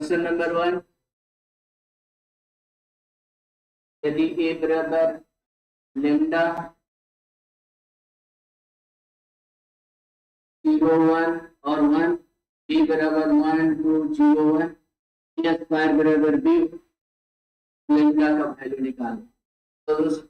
Question number 1, यदि ए बराबर lambda 0 1 और 1, बी बराबर 1 2 0 1, ए स्क्वायर बराबर बी, लेमडा का वैल्यू निकालो। तो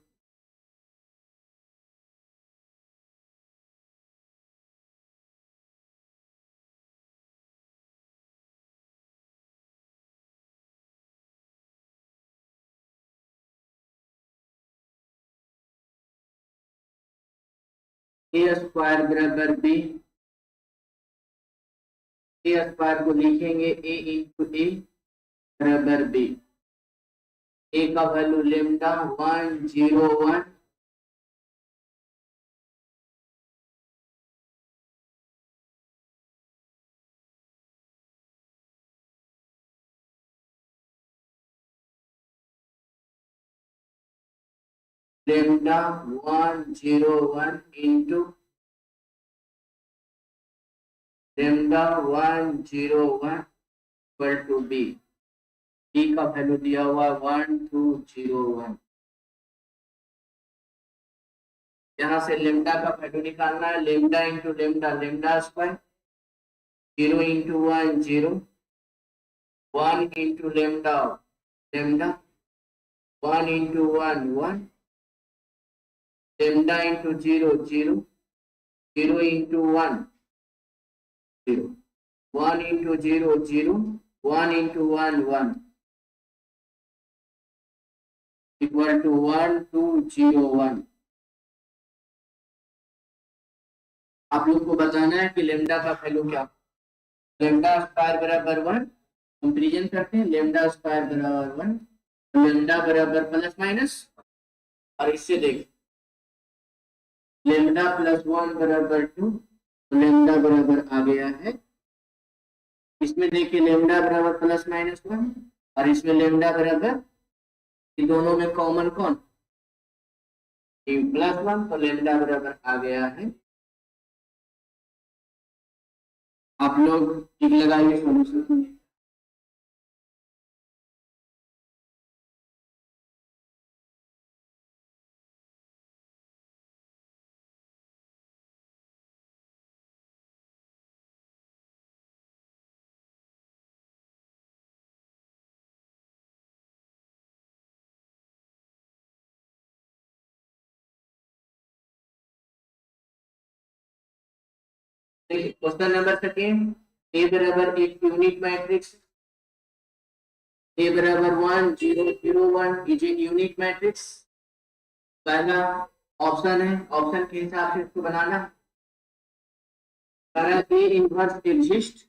ए स्क्वायर बराबर बी, ए स्क्वायर को लिखेंगे ए इंटू ए बराबर बी। ए का value lambda 1 0 1, lambda 1 0 1 into lambda 1 0 1 equal to B. B का वैल्यू दिया हुआ 1 2 0 1। यहाँ से लेमडा का वैल्यू निकालना है। Lambda into lambda, lambda square, 0 into 1 0, 1 into lambda lambda, 1 into 1 1, lambda into 0 0, 0 into 1 0, 1 into 0 0, 1 into 1 1 equal to 1 2 0 1। आप लोग को बताना है कि लेमडा का वैल्यू क्या। लेमडा स्क्वायर बराबर 1, कंपैरिजन करते हैं। लेमडा स्क्वायर बराबर 1, लेमडा बराबर प्लस माइनस, और इससे देख लेमडा प्लस 1 बराबर 2, लेमडा बराबर आ गया है। इसमें देखिए लेमडा बराबर प्लस माइनस 1, और इसमें लेमडा बराबर, इन दोनों में कॉमन कौन, प्लस 1, तो लेमडा बराबर आ गया है। आप लोग ठीक लगाइए सॉल्यूशन। देखिए क्वेश्चन नंबर 2, ए बराबर एक यूनिट मैट्रिक्स, ए बराबर 1 0 0 1 इज ए यूनिट मैट्रिक्स। पहला ऑप्शन है, ऑप्शन के हिसाब से इसको बनाना। ए इनवर्स एग्जिस्ट,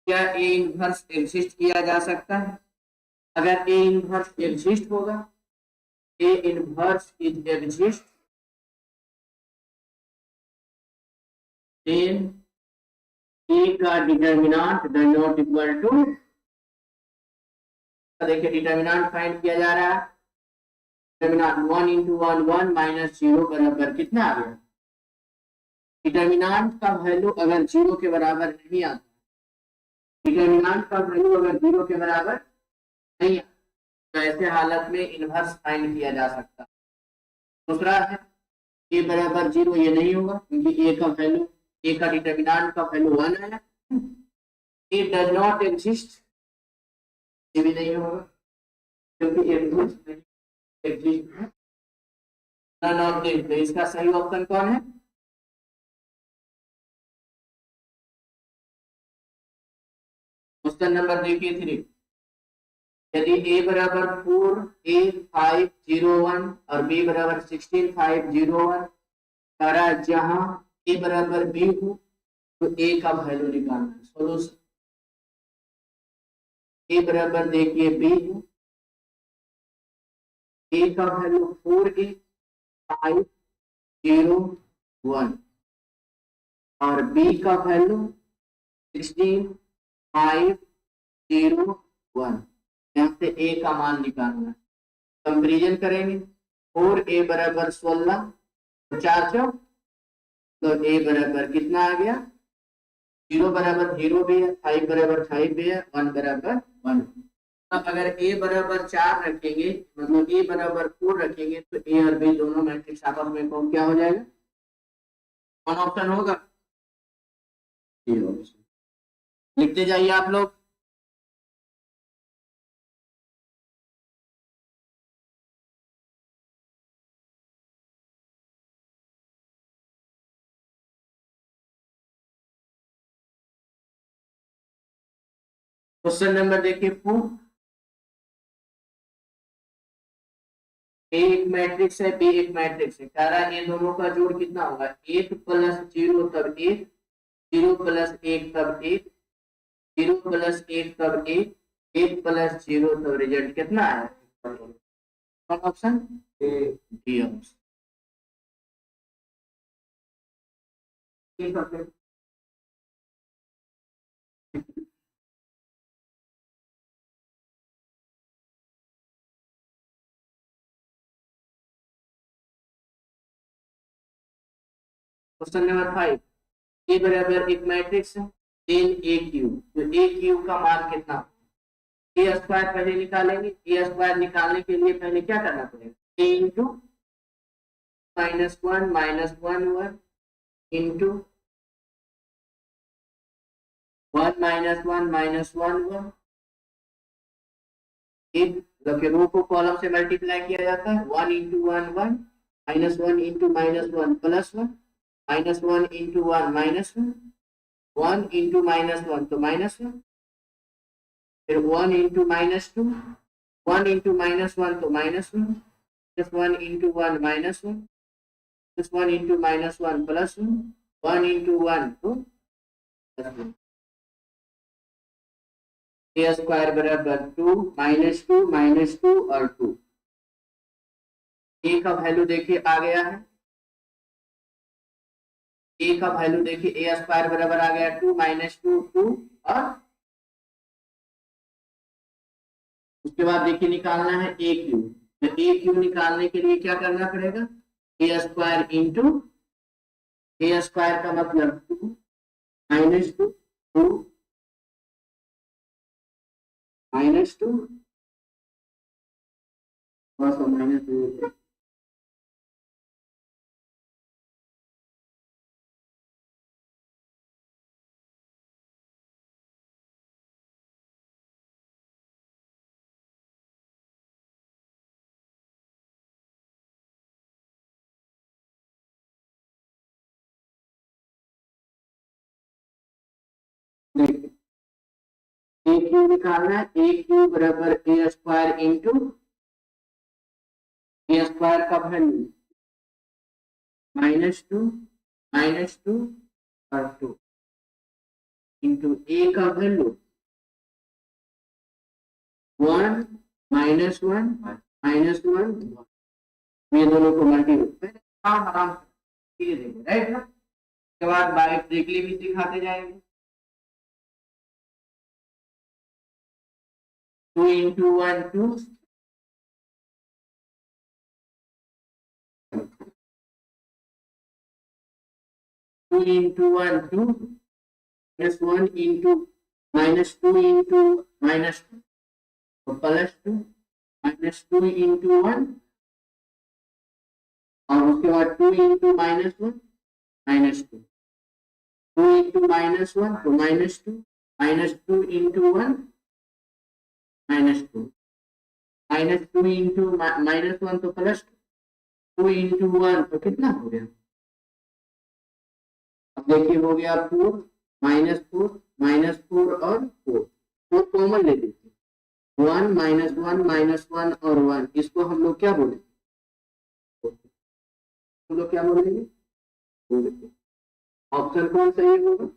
क्या ए इनवर्स एग्जिस्ट किया जा सकता है? अगर ए इनवर्स एग्जिस्ट होगा, A inverse is exist, then A का determinant does not equal to, देखिए डिटर्मिनेंट फाइंड किया जा रहा है। डिटर्मिनेंट 1 इंटू 1 1 माइनस 0 बराबर कितना आ गया? डिटर्मिनेंट का वैल्यू अगर 0 के बराबर नहीं आता, डिटर्मिनेंट का वैल्यू अगर 0 के बराबर नहीं आता, तो ऐसे हालत में इनवर्स फाइंड किया जा सकता। दूसरा है ए बराबर 0, ये नहीं होगा क्योंकि ए का वैल्यू, ए का डिटर्मिनेंट का वैल्यू 1 है। ए डज नॉट एग्जिस्ट, ये भी नहीं होगा क्योंकि एग्जिस्ट नहीं, एग्जिस्ट है नन ऑफ दिस। तो इसका सही ऑप्शन कौन है? क्वेश्चन नंबर देखिए 3, यदि a बराबर 4 a 5 0 1 और b बराबर 16 5 0 1, सारा जहां a बराबर b हो तो a का वैल्यू निकालना है। सोल्यूशन, a बराबर देखिए b है, a का वैल्यू 4a 5 0 1 और b का वैल्यू 16 5 0 1। यहाँ से a का मान निकालना है। कंपेरिजन करेंगे, 4a बराबर 16, 4 4, तो a बराबर कितना आ गया 0 बराबर 0 भी है, 5 बराबर 5 भी है, 1 बराबर 1। अब अगर a बराबर 4 रखेंगे, मतलब a बराबर 4 रखेंगे, तो a और b दोनों मैट्रिक्स आपस में कौन क्या हो जाएगा? कौन ऑप्शन होगा? ये ऑप्शन। लिखते जाइए आप लोग। क्वेश्चन नंबर देखिए 4। ए एक मैट्रिक्स है, बी एक मैट्रिक्स है, कह रहा है ये दोनों का जोड़ कितना होगा? 1 प्लस 0 तब 1, 0 प्लस 1 तब 1, 0 प्लस 1 तब 1, 1 प्लस 0 तब रिजल्ट कितना है? कौन option? D option. Question number 5। ए बराबर एक मैट्रिक्स है, देन ए क्यूब, तो ए क्यूब का मान कितना? ए स्क्वायर पहले निकालेंगे। ए स्क्वायर निकालने के लिए पहले क्या करना पड़ेगा? ए इंटू -1 -1 1 इंटू 1 -1 -1 1। एक मतलब रो को कॉलम से मल्टीप्लाई किया जाता है। 1 इंटू 1 1, -1 इंटू -1 +1, -1 इंटू 1 -1, 1 इंटू -1 तो -1, फिर 1 इंटू -2, 1 इंटू -1 तो -1, plus 1 into 1 -1, plus 1 into -1 +1, 1 into 1 तो +1। ए स्क्वायर बराबर 2 -2 और 2। ए का वैल्यू देखिए आ गया है। ए का वैल्यू देखिए, ए स्क्वायर बराबर आ गया 2 -2 2, और उसके बाद देखिए निकालना है ए क्यू। तो ए क्यू निकालने के लिए क्या करना पड़ेगा? ए स्क्वायर इंटू ए स्क्वायर का मतलब 2 -2 2 -2 और -2। ए क्यू निकालना है। ए क्यू बराबर ए स्क्वायर इंटू ए स्क्वायर का वैल्यू -2 -2 और 2 इंटू ए का वैल्यू 1 -1 -1, ये दोनों को मल्टीप्लाई आराम से देंगे, राइट ना? उसके बाद बायोट्रिकली भी सिखाते जाएंगे। 2 into 1 2, 2 into 1 2, plus 1 into -2 into -2 तो +2, -2 इंटू 1, और उसके बाद 2 इंटू -1 -2, 2 इंटू -1 तो -2, -2 इंटू 1 -2, -2 इंटू -1 तो +2 इंटू 1 तो कितना हो गया? अब देखिए हो गया 4 -4 -4 और 4, तो कॉमन ले लीजिए। 1 -1 -1 और 1, इसको हम लोग क्या बोले? हम लोग क्या बोलेंगे? ऑप्शन कौन सही होगा?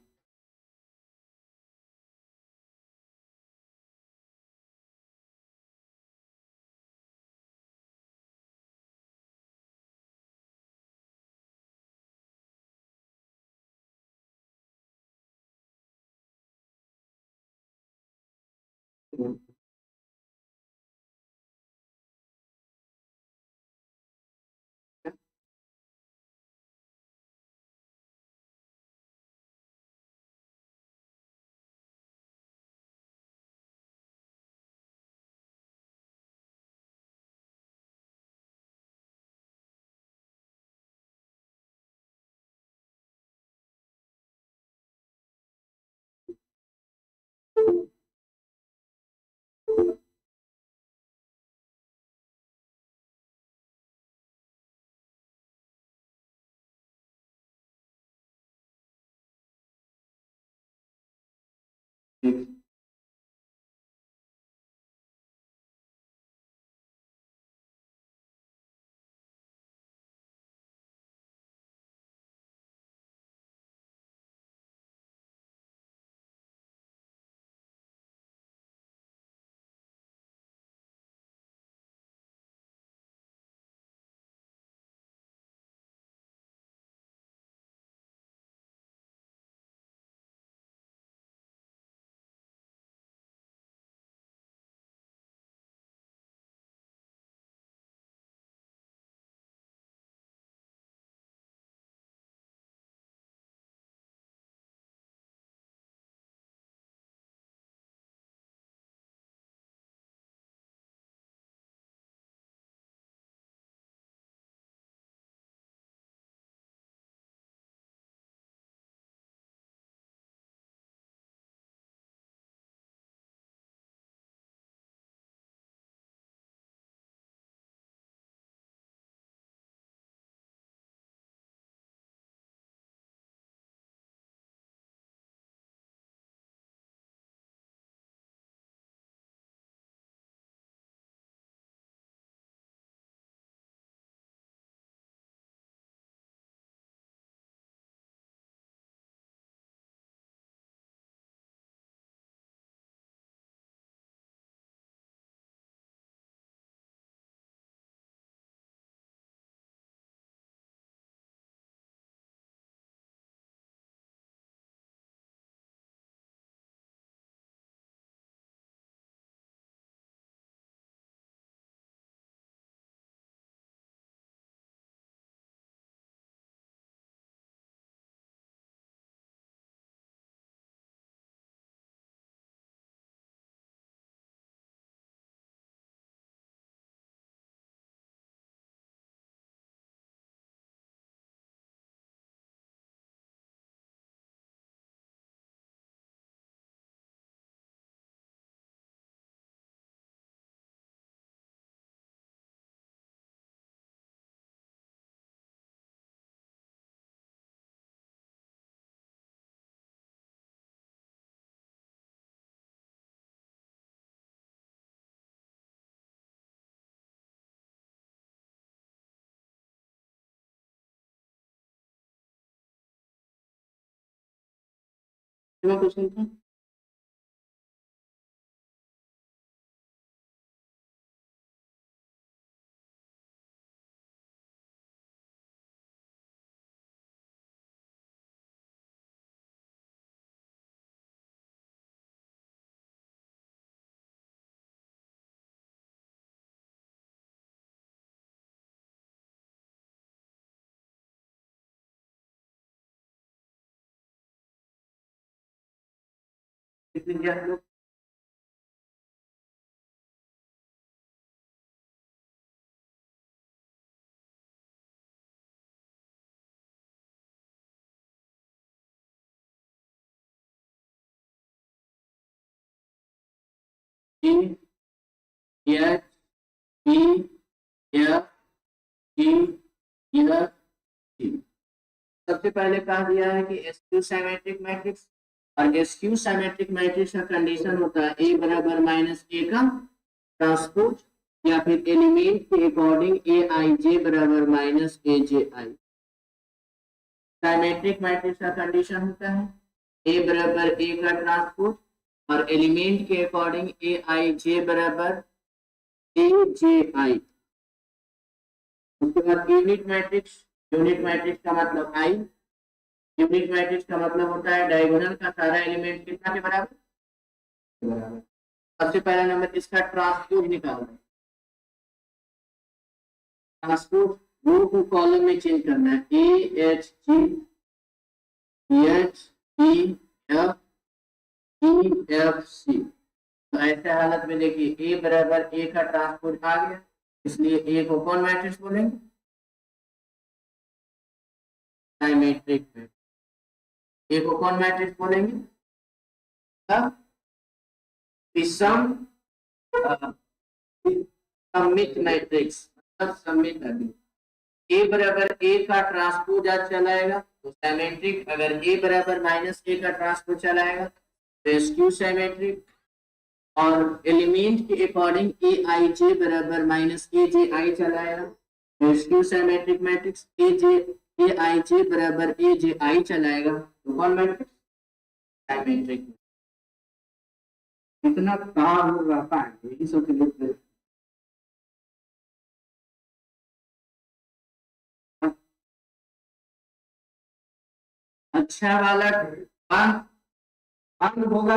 क्वेश्चन था कितने दिया हम लोग H P F G F G. सबसे पहले कहा दिया है कि एसक्यू साइमेट्रिक मैट्रिक्स, और एसक्यू साइमेट्रिक मैट्रिक्स का कंडीशन होता है ए बराबर माइनस ए का ट्रांसपोज, या फिर एलिमेंट के अकॉर्डिंग ए आई जे बराबर माइनस ए जे आई। साइमेट्रिक मैट्रिक्स का कंडीशन होता है ए बराबर ए का ट्रांसपोज और एलिमेंट के अकॉर्डिंग ए आई जे बराबर ए जे आई। उसके बाद यूनिट मैट्रिक्स, यूनिट मैट्रिक्स का मतलब आई, यूनिट मैट्रिक्स का मतलब होता है डायगोनल का सारा एलिमेंट कितना के बराबर, बराबर। सबसे पहला नंबर इसका ट्रांसपोज निकालना है। ट्रांसपोज रो को कॉलम में चेंज करना है, A H G H E F E F C. तो ऐसे हालत में देखिए ए बराबर ए का ट्रांसपोज आ गया, इसलिए ए को कौन मैट्रिक्स बोलेंगे, साइमेट्रिक मैट्रिक्स। ए को कौन मैट्रिक्स बोलेंगे, विषम सममित मैट्रिक्स, मतलब सममित मैट्रिक्स। ए बराबर ए का ट्रांसपोज आज चलाएगा तो साइमेट्रिक, अगर ए बराबर माइनस ए का ट्रांसपोज चलाएगा स्क्यू सिमेट्रिक और एलिमेंट के अकॉर्डिंग ए आई जे बराबर माइनस ए जे आई चलाएगा। स्क्यू सिमेट्रिक मैट्रिक्स ए आई जे बराबर ए जे आई चलाएगा तो कौन मैट्रिक्स सिमेट्रिक। इतना काम रहता है यही सब लिख। अच्छा वाला बंद होगा।